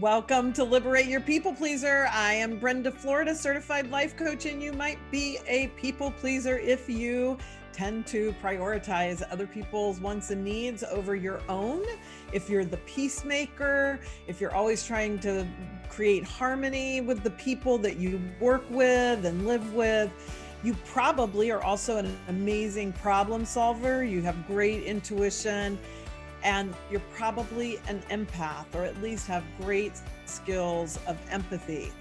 Welcome to Liberate Your People Pleaser. I am Brenda Florida, certified life coach, and you might be a people pleaser if you tend to prioritize other people's wants and needs over your own. If you're the peacemaker, if you're always trying to create harmony with the people that you work with and live with, you probably are also an amazing problem solver. You have great intuition, and you're probably an empath, or at least have great skills of empathy.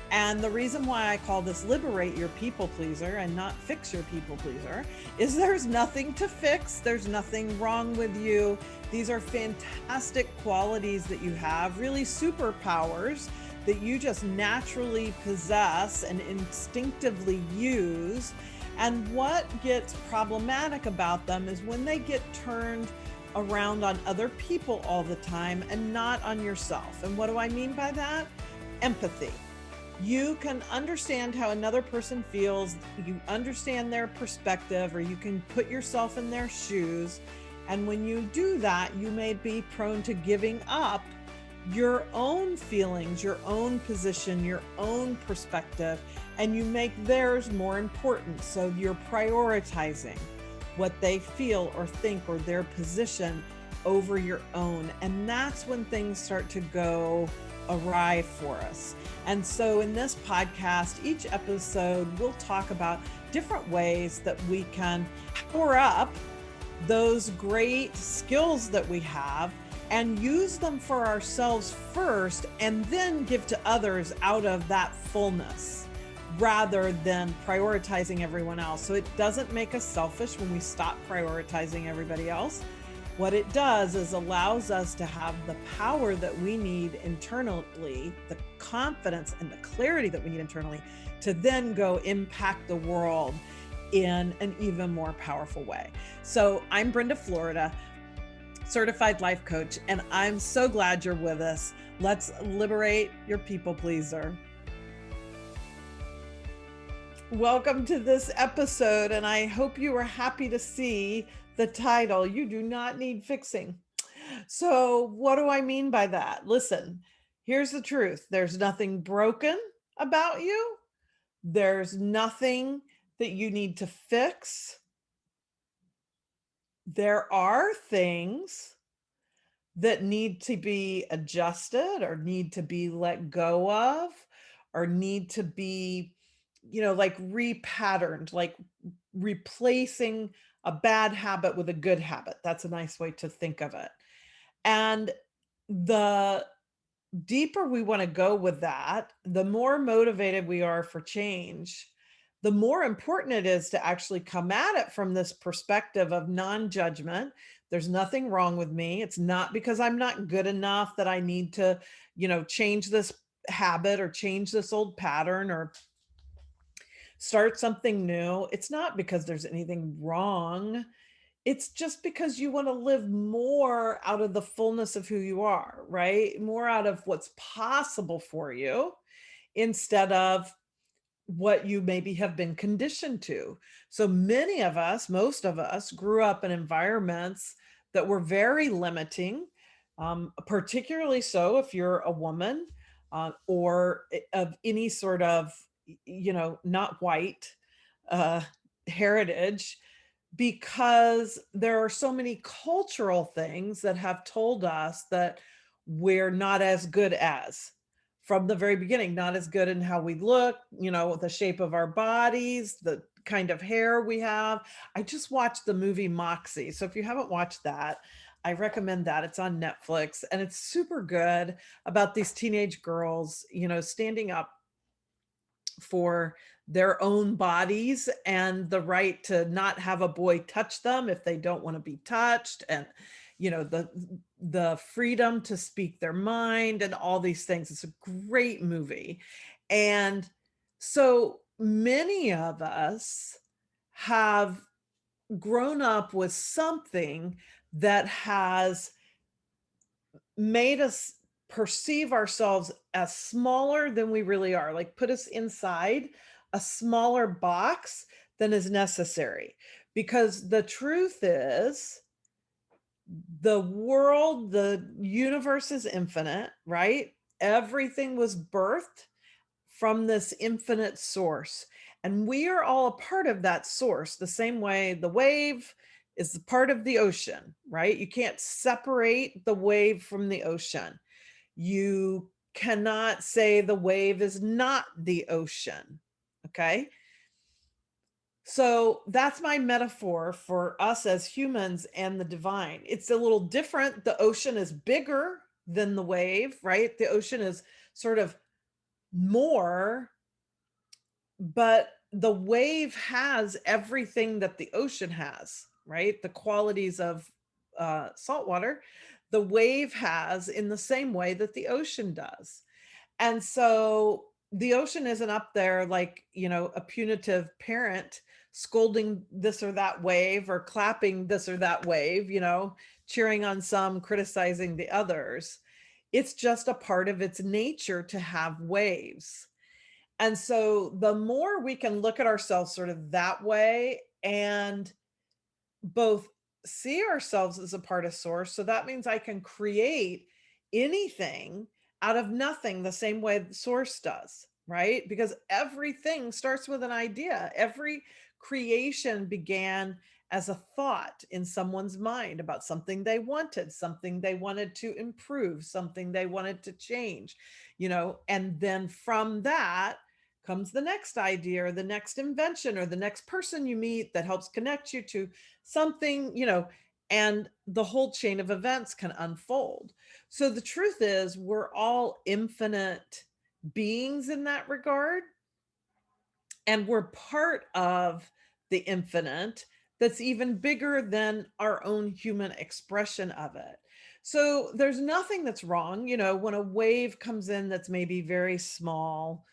And the reason why I call this Liberate Your People Pleaser and not Fix Your People Pleaser is there's nothing to fix. There's nothing wrong with you. These are fantastic qualities that you have, really superpowers that you just naturally possess and instinctively use. And what gets problematic about them is when they get turned around on other people all the time and not on yourself. And what do I mean by that? Empathy. You can understand how another person feels, you understand their perspective, or you can put yourself in their shoes. And when you do that, you may be prone to giving up your own feelings, your own position, your own perspective, and you make theirs more important. So you're prioritizing what they feel or think or their position over your own. And that's when things start to go awry for us. And so in this podcast, each episode, we'll talk about different ways that we can power up those great skills that we have and use them for ourselves first, and then give to others out of that fullness, rather than prioritizing everyone else. So it doesn't make us selfish when we stop prioritizing everybody else. What it does is allows us to have the power that we need internally, the confidence and the clarity that we need internally, to then go impact the world in an even more powerful way. So I'm Brenda Florida, certified life coach, and I'm so glad you're with us. Let's liberate your people pleaser. Welcome to this episode, and I hope you are happy to see the title, You Do Not Need Fixing. So what do I mean by that? Listen, here's the truth. There's nothing broken about you. There's nothing that you need to fix. There are things that need to be adjusted or need to be let go of or need to be, like repatterned, like replacing a bad habit with a good habit. That's a nice way to think of it. And the deeper we want to go with that, the more motivated we are for change, the more important it is to actually come at it from this perspective of non-judgment. There's nothing wrong with me. It's not because I'm not good enough that I need to, change this habit or change this old pattern or start something new. It's not because there's anything wrong. It's just because you want to live more out of the fullness of who you are, right? More out of what's possible for you instead of what you maybe have been conditioned to. So many of us, most of us, grew up in environments that were very limiting, particularly so if you're a woman or of any sort of, not white uh, heritage, because there are so many cultural things that have told us that we're not as good as from the very beginning, not as good in how we look, the shape of our bodies, the kind of hair we have. I just watched the movie Moxie. So if you haven't watched that, I recommend that. It's on Netflix and it's super good, about these teenage girls, standing up for their own bodies and the right to not have a boy touch them if they don't want to be touched, and the freedom to speak their mind and all these things. It's a great movie. And so many of us have grown up with something that has made us perceive ourselves as smaller than we really are, like put us inside a smaller box than is necessary. Because the truth is, the world, the universe is infinite, right? Everything was birthed from this infinite source. And we are all a part of that source, the same way the wave is the part of the ocean, right? You can't separate the wave from the ocean. You cannot say the wave is not the ocean. Okay. So that's my metaphor for us as humans and the divine. It's a little different. The ocean is bigger than the wave, right? The ocean is sort of more, but the wave has everything that the ocean has, right? The qualities of salt water, the wave has in the same way that the ocean does. And so the ocean isn't up there like, a punitive parent scolding this or that wave or clapping this or that wave, cheering on some, criticizing the others. It's just a part of its nature to have waves. And so the more we can look at ourselves sort of that way and both see ourselves as a part of source. So that means I can create anything out of nothing the same way the source does, right? Because everything starts with an idea. Every creation began as a thought in someone's mind about something they wanted to improve, something they wanted to change, and then from that comes the next idea or the next invention or the next person you meet that helps connect you to something, and the whole chain of events can unfold. So the truth is, we're all infinite beings in that regard, and we're part of the infinite that's even bigger than our own human expression of it. So there's nothing that's wrong, when a wave comes in that's maybe very small,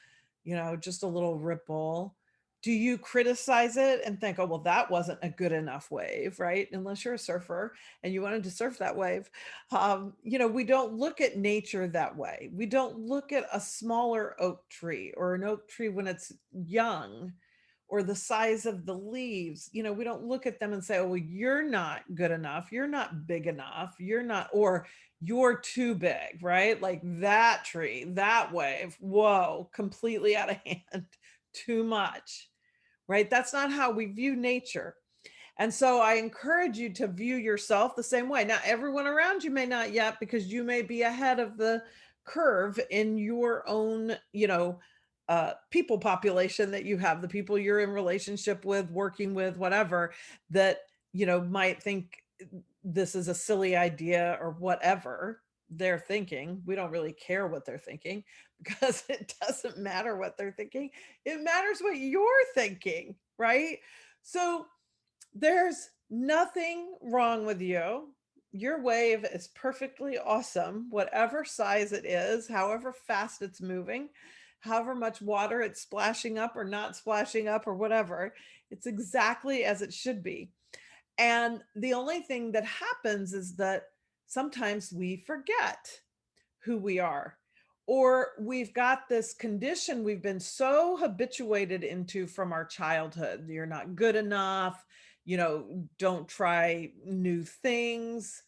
just a little ripple. Do you criticize it and think, oh, well, that wasn't a good enough wave, right? Unless you're a surfer and you wanted to surf that wave. We don't look at nature that way. We don't look at a smaller oak tree or an oak tree when it's young or the size of the leaves. We don't look at them and say, oh, well, you're not good enough. You're not big enough. You're not, or you're too big, right? Like that tree, that wave, whoa, completely out of hand, too much, right? That's not how we view nature. And so I encourage you to view yourself the same way. Now, everyone around you may not yet, because you may be ahead of the curve in your own, people population that you have, the people you're in relationship with, working with, whatever, that, might think this is a silly idea or whatever they're thinking. We don't really care what they're thinking because it doesn't matter what they're thinking. It matters what you're thinking, right? So there's nothing wrong with you. Your wave is perfectly awesome, whatever size it is, however fast it's moving, however much water it's splashing up or not splashing up or whatever. It's exactly as it should be. And the only thing that happens is that sometimes we forget who we are. Or we've got this condition we've been so habituated into from our childhood. You're not good enough, don't try new things.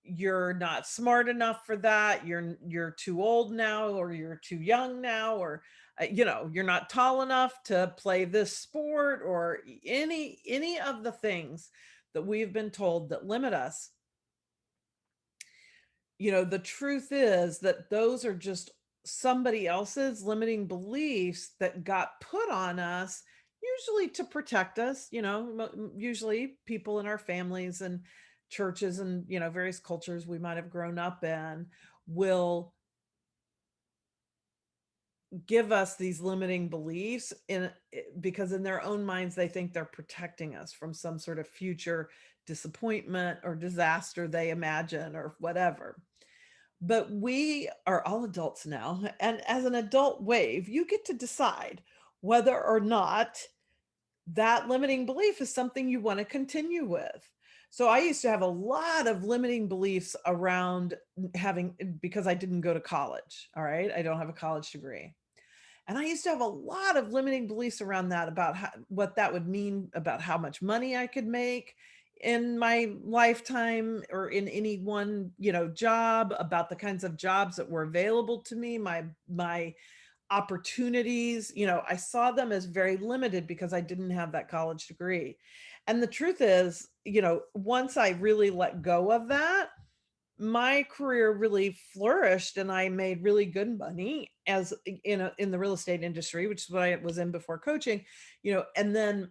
You're not smart enough for that. You're too old now, or you're too young now, or you're not tall enough to play this sport, or any of the things that we've been told that limit us. The truth is that those are just somebody else's limiting beliefs that got put on us, usually to protect us. Usually people in our families and churches and, various cultures we might have grown up in will give us these limiting beliefs because in their own minds they think they're protecting us from some sort of future disappointment or disaster they imagine or whatever. But we are all adults now, and as an adult wave, you get to decide whether or not that limiting belief is something you want to continue with. So I used to have a lot of limiting beliefs around having, because I didn't go to college. All right. I don't have a college degree. And I used to have a lot of limiting beliefs around that, about what that would mean about how much money I could make, in my lifetime or in any one, job, about the kinds of jobs that were available to me, my opportunities, I saw them as very limited because I didn't have that college degree. And the truth is, once I really let go of that, my career really flourished and I made really good money as in the real estate industry, which is what I was in before coaching, and then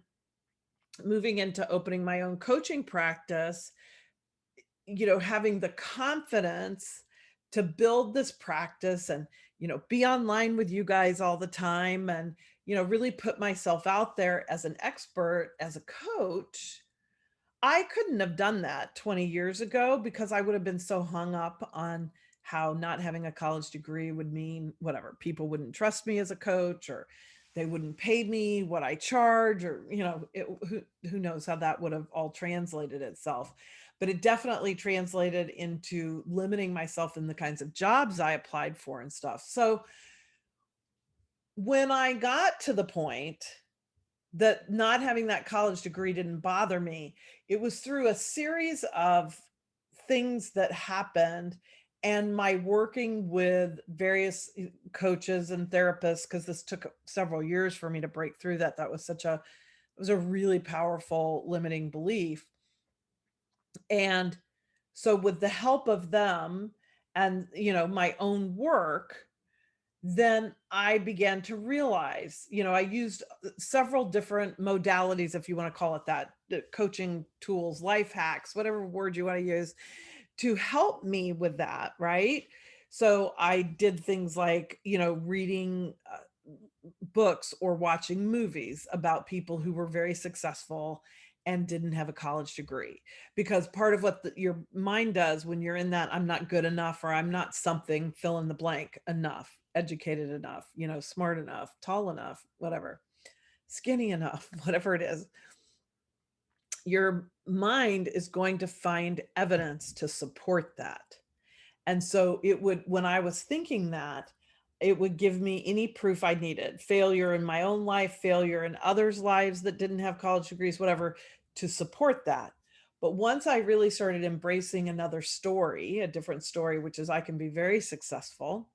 moving into opening my own coaching practice, having the confidence to build this practice and, be online with you guys all the time and, really put myself out there as an expert, as a coach. I couldn't have done that 20 years ago because I would have been so hung up on how not having a college degree would mean whatever. People wouldn't trust me as a coach, or they wouldn't pay me what I charge, or, who knows how that would have all translated itself. But it definitely translated into limiting myself in the kinds of jobs I applied for and stuff. So when I got to the point that not having that college degree didn't bother me, it was through a series of things that happened and my working with various coaches and therapists, because this took several years for me to break through that. That was it was a really powerful limiting belief. And so with the help of them and, my own work, then I began to realize, I used several different modalities, if you want to call it that, the coaching tools, life hacks, whatever word you want to use, to help me with that. Right. So I did things like, reading books or watching movies about people who were very successful and didn't have a college degree, because part of what your mind does when you're in that I'm not good enough, or I'm not something, fill in the blank, enough, educated enough, smart enough, tall enough, whatever, skinny enough, whatever it is, your mind is going to find evidence to support that. And so it would, when I was thinking that, it would give me any proof I needed, failure in my own life, failure in others' lives that didn't have college degrees, whatever, to support that. But once I really started embracing another story, a different story, which is I can be very successful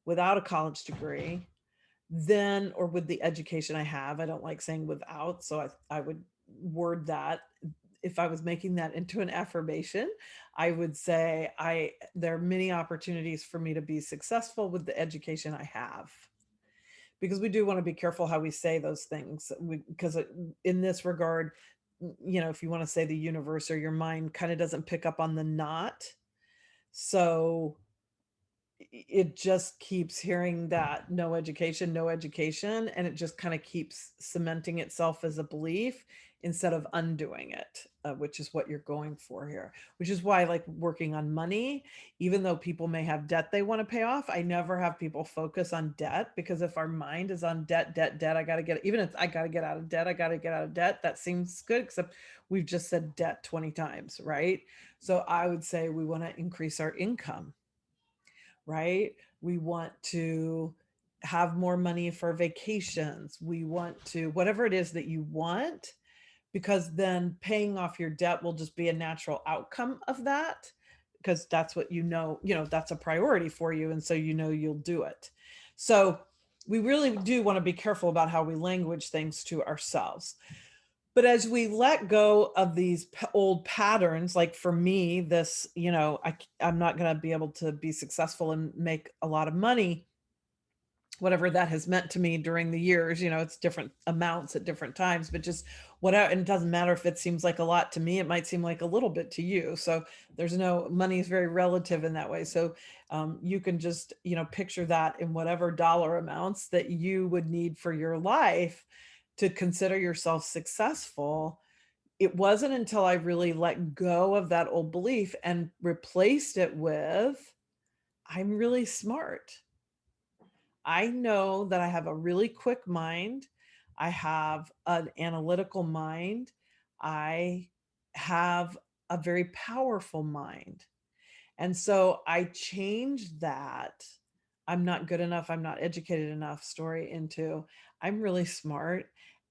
without a college degree, then, or with the education I have, I don't like saying without, so I would word that, if I was making that into an affirmation, I would say there are many opportunities for me to be successful with the education I have. Because we do want to be careful how we say those things, because in this regard, if you want to say the universe or your mind kind of doesn't pick up on the not. So it just keeps hearing that no education, no education, and it just kind of keeps cementing itself as a belief instead of undoing it, which is what you're going for here. Which is why I like working on money, even though people may have debt they want to pay off. I never have people focus on debt, because if our mind is on debt, I got to get, even if I got to get out of debt, that seems good, except we've just said debt 20 times, right? So I would say we want to increase our income. Right? We want to have more money for vacations. We want to, whatever it is that you want, because then paying off your debt will just be a natural outcome of that, because that's what that's a priority for you. And so you'll do it. So we really do want to be careful about how we language things to ourselves. But as we let go of these old patterns, like for me, this, I'm not going to be able to be successful and make a lot of money, whatever that has meant to me during the years, it's different amounts at different times, but just whatever. And it doesn't matter if it seems like a lot to me, it might seem like a little bit to you. So money is very relative in that way. So you can just, picture that in whatever dollar amounts that you would need for your life to consider yourself successful. It wasn't until I really let go of that old belief and replaced it with, I'm really smart. I know that I have a really quick mind. I have an analytical mind. I have a very powerful mind. And so I changed that I'm not good enough, I'm not educated enough story into I'm really smart,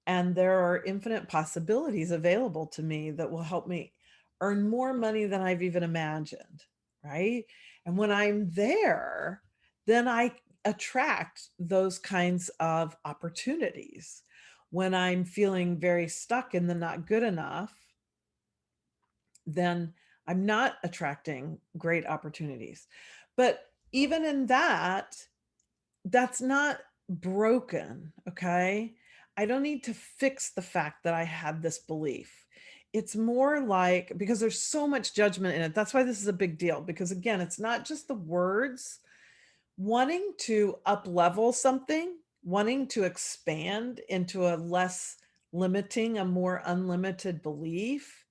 And there are infinite possibilities available to me that will help me earn more money than I've even imagined. Right. And when I'm there, then I attract those kinds of opportunities. When I'm feeling very stuck in the not good enough, then I'm not attracting great opportunities. But even in that, that's not broken, okay? I don't need to fix the fact that I had this belief. It's more like, because there's so much judgment in it. That's why this is a big deal, because again, it's not just the words. Wanting to up level something, wanting to expand into a less limiting, a more unlimited belief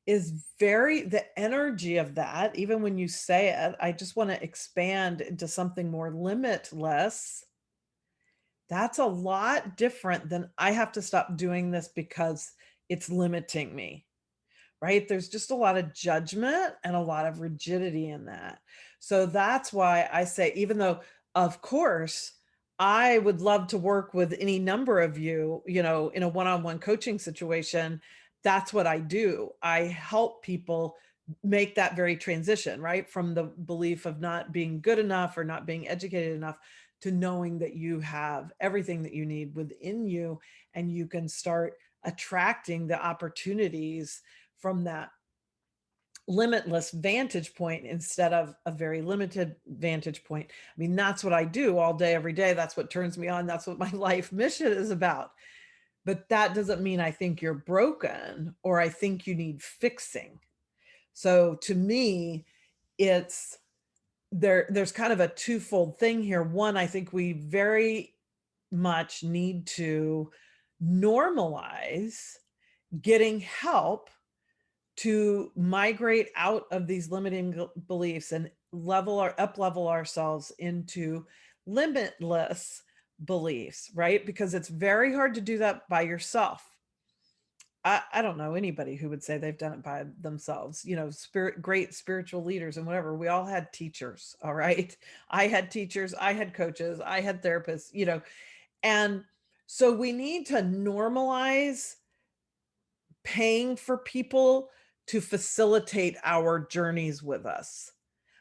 is the energy of that, even when you say it, I just want to expand into something more limitless. That's a lot different than I have to stop doing this because it's limiting me, right? There's just a lot of judgment and a lot of rigidity in that. So that's why I say, even though, of course, I would love to work with any number of you, in a one-on-one coaching situation. That's what I do. I help people make that very transition, right? From the belief of not being good enough or not being educated enough to knowing that you have everything that you need within you, and you can start attracting the opportunities from that limitless vantage point instead of a very limited vantage point. I mean, that's what I do all day, every day. That's what turns me on. That's what my life mission is about. But that doesn't mean I think you're broken or I think you need fixing. So to me, it's there's kind of a twofold thing here. One, I think we very much need to normalize getting help to migrate out of these limiting beliefs and up level ourselves into limitless beliefs, right? Because it's very hard to do that by yourself. I don't know anybody who would say they've done it by themselves. Great spiritual leaders and whatever. We all had teachers. All right. I had teachers, I had coaches, I had therapists, and so we need to normalize paying for people to facilitate our journeys with us.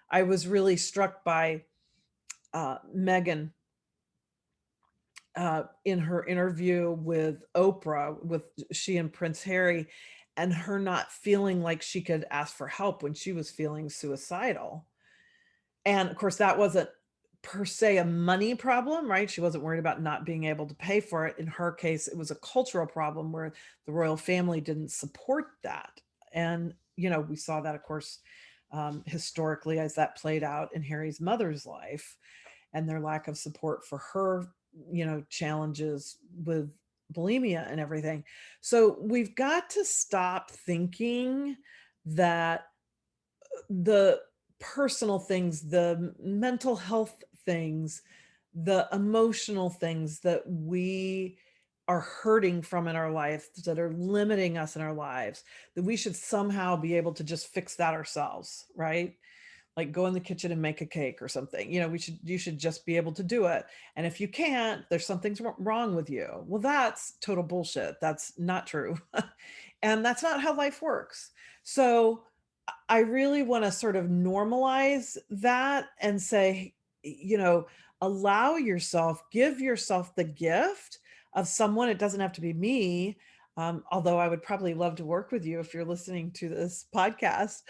I was really struck by Megan in her interview with Oprah, with she and Prince Harry, and her not feeling like she could ask for help when she was feeling suicidal. And of course, that wasn't per se a money problem, right? She wasn't worried about not being able to pay for it. In her case, it was a cultural problem where the royal family didn't support that. And, we saw that, of course, historically as that played out in Harry's mother's life and their lack of support for her, challenges with bulimia and everything. So we've got to stop thinking that the personal things, the mental health things, the emotional things that we are hurting from in our life, that are limiting us in our lives, that we should somehow be able to just fix that ourselves, right? Like go in the kitchen and make a cake or something. You should just be able to do it. And if you can't, there's something's wrong with you. Well, that's total bullshit. That's not true. And that's not how life works. So I really want to sort of normalize that and say, allow yourself, give yourself the gift of someone. It doesn't have to be me. Although I would probably love to work with you if you're listening to this podcast,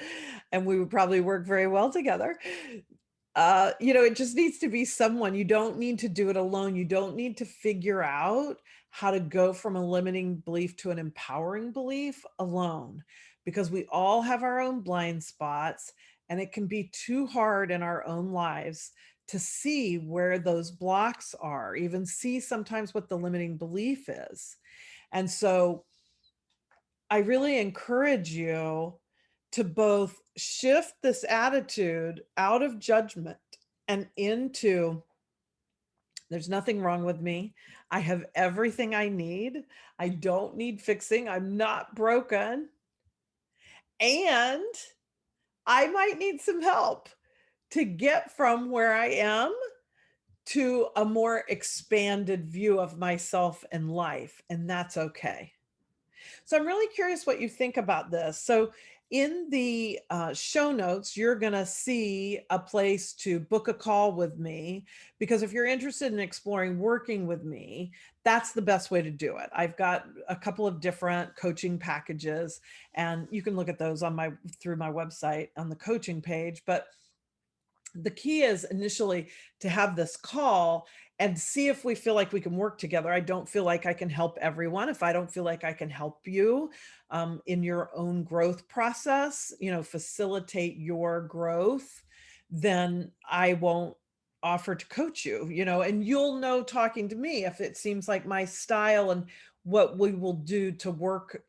and we would probably work very well together. It just needs to be someone. You don't need to do it alone. You don't need to figure out how to go from a limiting belief to an empowering belief alone, because we all have our own blind spots, and it can be too hard in our own lives to see where those blocks are, even see sometimes what the limiting belief is. And so I really encourage you to both shift this attitude out of judgment and into, there's nothing wrong with me. I have everything I need. I don't need fixing. I'm not broken. And I might need some help to get from where I am to a more expanded view of myself and life, and that's okay. So I'm really curious what you think about this. So in the show notes, you're going to see a place to book a call with me, because if you're interested in exploring working with me, that's the best way to do it. I've got a couple of different coaching packages, and you can look at those on my through my website on the coaching page. But the key is initially to have this call and see if we feel like we can work together. I don't feel like I can help everyone. If I don't feel like I can help you in your own growth process, facilitate your growth, then I won't offer to coach you, and you'll know talking to me if it seems like my style and what we will do to work,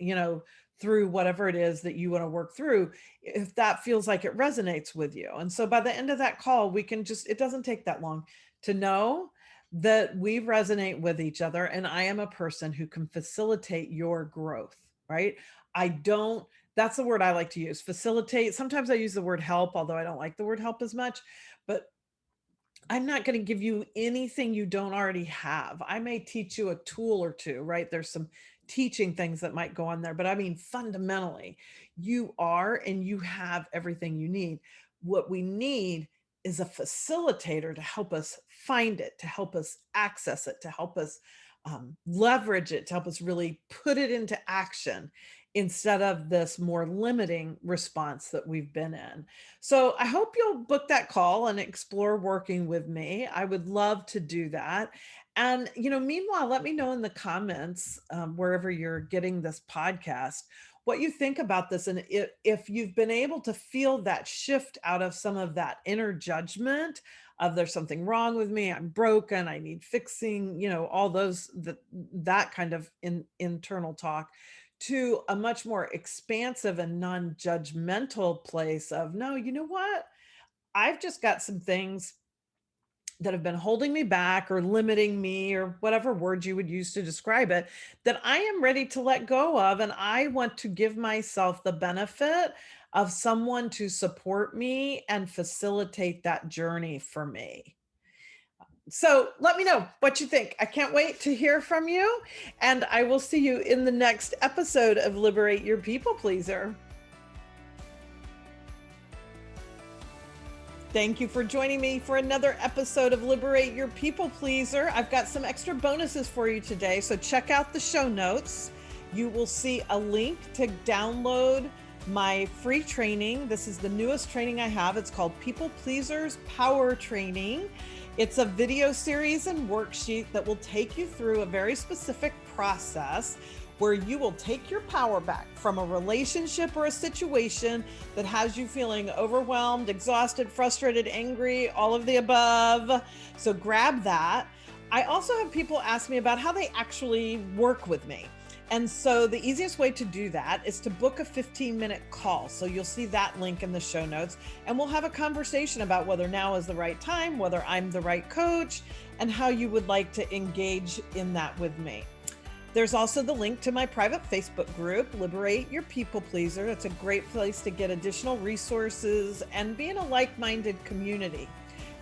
through whatever it is that you want to work through, if that feels like it resonates with you. And so by the end of that call, we can it doesn't take that long to know that we resonate with each other. And I am a person who can facilitate your growth, right? I don't, that's the word I like to use, facilitate. Sometimes I use the word help, although I don't like the word help as much, but I'm not going to give you anything you don't already have. I may teach you a tool or two, right? There's some teaching things that might go on there, but I mean, fundamentally, you are and you have everything you need. What we need is a facilitator to help us find it, to help us access it, to help us leverage it, to help us really put it into action instead of this more limiting response that we've been in. So I hope you'll book that call and explore working with me. I would love to do that. And, meanwhile, let me know in the comments, wherever you're getting this podcast, what you think about this. And if you've been able to feel that shift out of some of that inner judgment of there's something wrong with me, I'm broken, I need fixing, all those, that kind of internal talk, to a much more expansive and non-judgmental place of, no, you know what? I've just got some things that have been holding me back or limiting me, or whatever word you would use to describe it, that I am ready to let go of. And I want to give myself the benefit of someone to support me and facilitate that journey for me. So let me know what you think. I can't wait to hear from you. And I will see you in the next episode of Liberate Your People Pleaser. Thank you for joining me for another episode of Liberate Your People Pleaser. I've got some extra bonuses for you today, so check out the show notes. You will see a link to download my free training. This is the newest training I have. It's called People Pleasers Power Training. It's a video series and worksheet that will take you through a very specific process where you will take your power back from a relationship or a situation that has you feeling overwhelmed, exhausted, frustrated, angry, all of the above. So grab that. I also have people ask me about how they actually work with me. And so the easiest way to do that is to book a 15-minute call. So you'll see that link in the show notes, and we'll have a conversation about whether now is the right time, whether I'm the right coach, and how you would like to engage in that with me. There's also the link to my private Facebook group, Liberate Your People Pleaser. It's a great place to get additional resources and be in a like-minded community.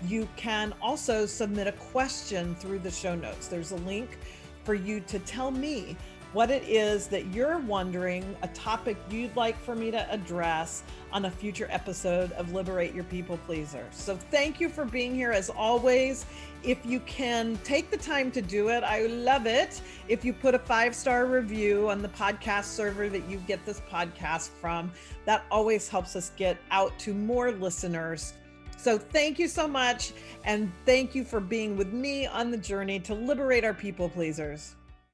You can also submit a question through the show notes. There's a link for you to tell me what it is that you're wondering, a topic you'd like for me to address on a future episode of Liberate Your People Pleaser. So thank you for being here as always. If you can take the time to do it, I love it. If you put a 5-star review on the podcast server that you get this podcast from, that always helps us get out to more listeners. So thank you so much. And thank you for being with me on the journey to liberate our people pleasers.